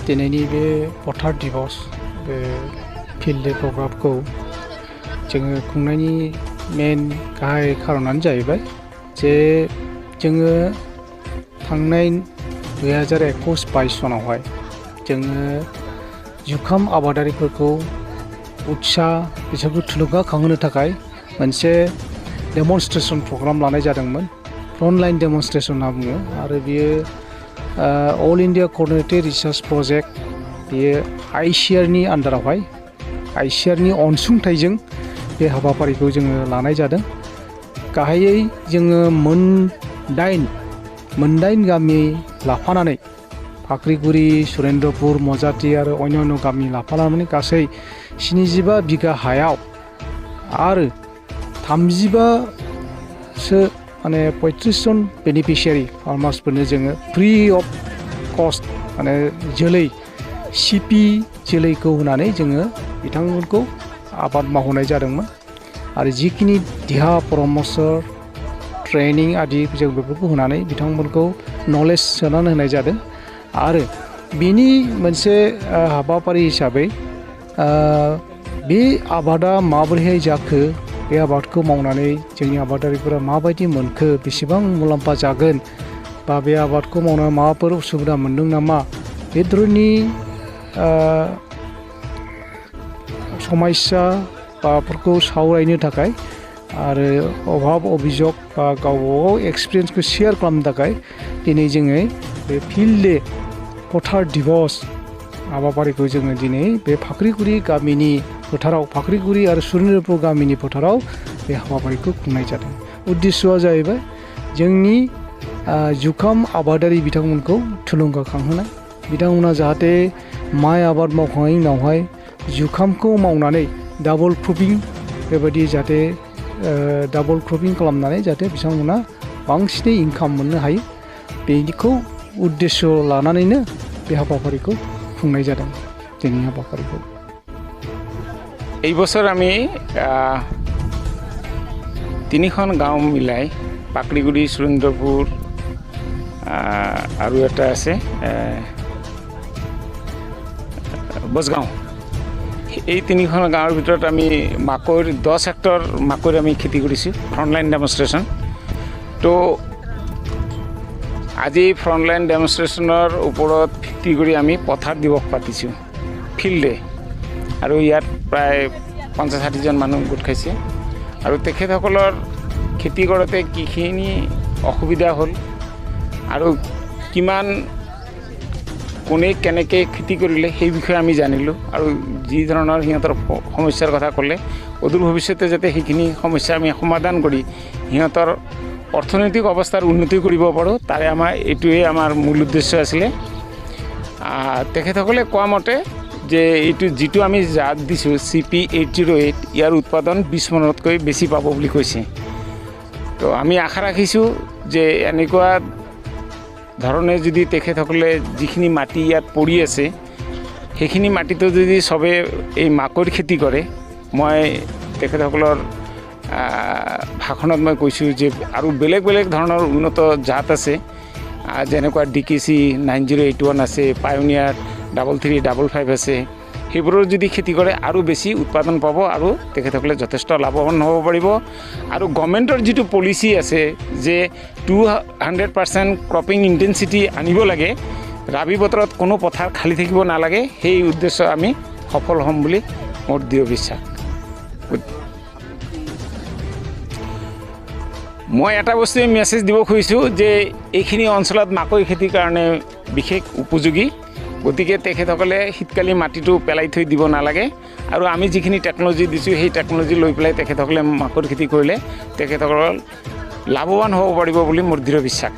दिनैनि बे पथार दिबस बे फिल्ड डे प्रग्रामखौ जोङो खुंनायनि मेन गाहाय खारनानो जाहैबाय जे जोङो थांनाय 2021-22 सनावहाय जोङो जुखाम आबादारिफोरखौ उत्साह बिसोरखौ थुलुंगाखांहोनो थाखाय मोनसे डेमनस्ट्रेशन प्रग्राम लानाय जादोंमोन। फ्रन्टलाइन डेमनस्ट्रेशन होनना बुङो आरो बियो अल इन्डिया कअर्डिनेटेड रिसार्च प्रजेक्ट बेयो आईसीआरनि आन्दारावहाय आईसीआरनि अनसुंथाइजों बे हाबाफारिखौ जोङो लानाय जादों। गाहायै जोङो मोनदाइन गामि लाफानानै फाख्रिगुरि, सुरेन्द्रपुर, मजाति आरो अन्यान्य गामि लाफानानै गासै 75 बिगा हायाव आरो 35सो 35 जन बेनिफिशियारि फार्मार्सफोरनो जोङो फ्रि अफ कस्ट जोलै सिपि जोलैखौ होनानै जोङो बिथांमोनखौ आबाद मावहोनाय जादोंमोन आरो जिखिनि देहा परामर्श ट्रेनिं आदि जों बेफोरखौ होनानै बिथांमोनखौ नलेज सोनानै होनाय जादों आरो बेनि मोनसे हाबाफारि हिसाबै बे आबादा माबोरैहाय जाखो, बे आबादखौ मावनानै जोंनि आबादारिफोरा माबायदि मोनखो, बेसेबां मुलाम्फा जागोन बा बे आबादखौ मावनायाव माबाफोर उसुबिदा मोनदों नामा, बे धरननि समस्या बाफोरखौ सावरायनो थाखाय आरो अभाब अभियोग बा गावबागाव एक्सपिरियेन्सखौ शेयार खालामनो थाखाय दिनै जोङो बे फिल्ड डे पथार दिबस हाबाफारिखौ जोङो दिनै बे फाख्रिगुरि गामिनि फोथाराव, फाख्रिगुरि आरो सुरेन्द्रपुर गामिनि फोथाराव बे हाबाफारिखौ खुंनाय जादों। उद्देश्यआ जाहैबाय जोंनि जुखाम आबादारि बिथांमोनखौ थुलुंगाखांहोनाय, बिथांमोना जाहाथे माइ आबाद मावखांनायनि उनावहाय जुखामखौ मावनानै डाबल क्रपिं बेबायदि जाहाथे डाबल क्रपिं खालामनानै जाहाथे बिथांमोना बांसिनै इनकाम मोननो हायो, बेखौ उद्देश्य लानानैनो बे हाबाफारिखौ खुंनाय जादों। जोंनि हाबाफारिखौ এই বছর আমি 3খন গাঁও মিলাই পাকড়িগুড়ি, সুরেন্দ্রপুর আৰু এটা আছে বজগাঁও, এই 3খন গাঁৱৰ ভিতৰত আমি মাকৈৰ 10 হেক্টৰ মাকৈৰ আমি খেতি কৰিছোঁ ফ্ৰণ্টলাইন ডেমনষ্ট্ৰেশ্যন। তো আজি ফ্ৰণ্টলাইন ডেমনষ্ট্ৰেশ্যনৰ ওপৰত ভিত্তি কৰি আমি পথাৰ দিৱস পাতিছোঁ ফিল্ড ডে, আৰু ইয়াত প্ৰায় 50-60 জন মানুহ গোট খাইছে আৰু তেখেতসকলৰ খেতি কৰোঁতে কিখিনি অসুবিধা হ'ল আৰু কিমান কোনে কেনেকৈ খেতি কৰিলে সেই বিষয়ে আমি জানিলোঁ আৰু যি ধৰণৰ সিহঁতৰ সমস্যাৰ কথা ক'লে অদূৰ ভৱিষ্যতে যাতে সেইখিনি সমস্যা আমি সমাধান কৰি সিহঁতৰ অৰ্থনৈতিক অৱস্থাৰ উন্নতি কৰিব পাৰোঁ, তাৰে আমাৰ এইটোৱে আমাৰ মূল উদ্দেশ্য আছিলে। তেখেতসকলে কোৱা মতে যে এইটো যিটো আমি জাত দিছোঁ CP808, ইয়াৰ উৎপাদন 20 মনতকৈ বেছি পাব বুলি কৈছে। তো আমি আশা ৰাখিছোঁ যে এনেকুৱা ধৰণে যদি তেখেতসকলে যিখিনি মাটি ইয়াত পৰি আছে সেইখিনি মাটিতো যদি চবে এই মাকৈৰ খেতি কৰে, মই তেখেতসকলৰ ভাষণত মই কৈছোঁ যে আৰু বেলেগ বেলেগ ধৰণৰ উন্নত জাত আছে, যেনেকুৱা DKC 9081 আছে, পায়োনিয়াৰ 3355 আছে, সেইবোৰৰ যদি খেতি কৰে আৰু বেছি উৎপাদন পাব আৰু তেখেতসকলে যথেষ্ট লাভৱান হ'ব পাৰিব। আৰু গভৰ্ণমেণ্টৰ যিটো পলিচি আছে যে 200% ক্ৰপিং ইণ্টেনচিটি আনিব লাগে, ৰাবি বতৰত কোনো পথাৰ খালী থাকিব নালাগে, সেই উদ্দেশ্য আমি সফল হ'ম বুলি মোৰ দৃঢ় বিশ্বাস। মই এটা বস্তুৱে মেছেজ দিব খুজিছোঁ যে এইখিনি অঞ্চলত মাকৈ খেতিৰ কাৰণে বিশেষ উপযোগী, গতিকে তেখেতসকলে শীতকালি মাটিটো পেলাই থৈ দিব নালাগে আৰু আমি যিখিনি টেকন'লজি দিছোঁ সেই টেকন'লজি লৈ পেলাই তেখেতসকলে মাকৈৰ খেতি কৰিলে তেখেতসকল লাভৱান হ'ব পাৰিব বুলি মোৰ দৃঢ় বিশ্বাস।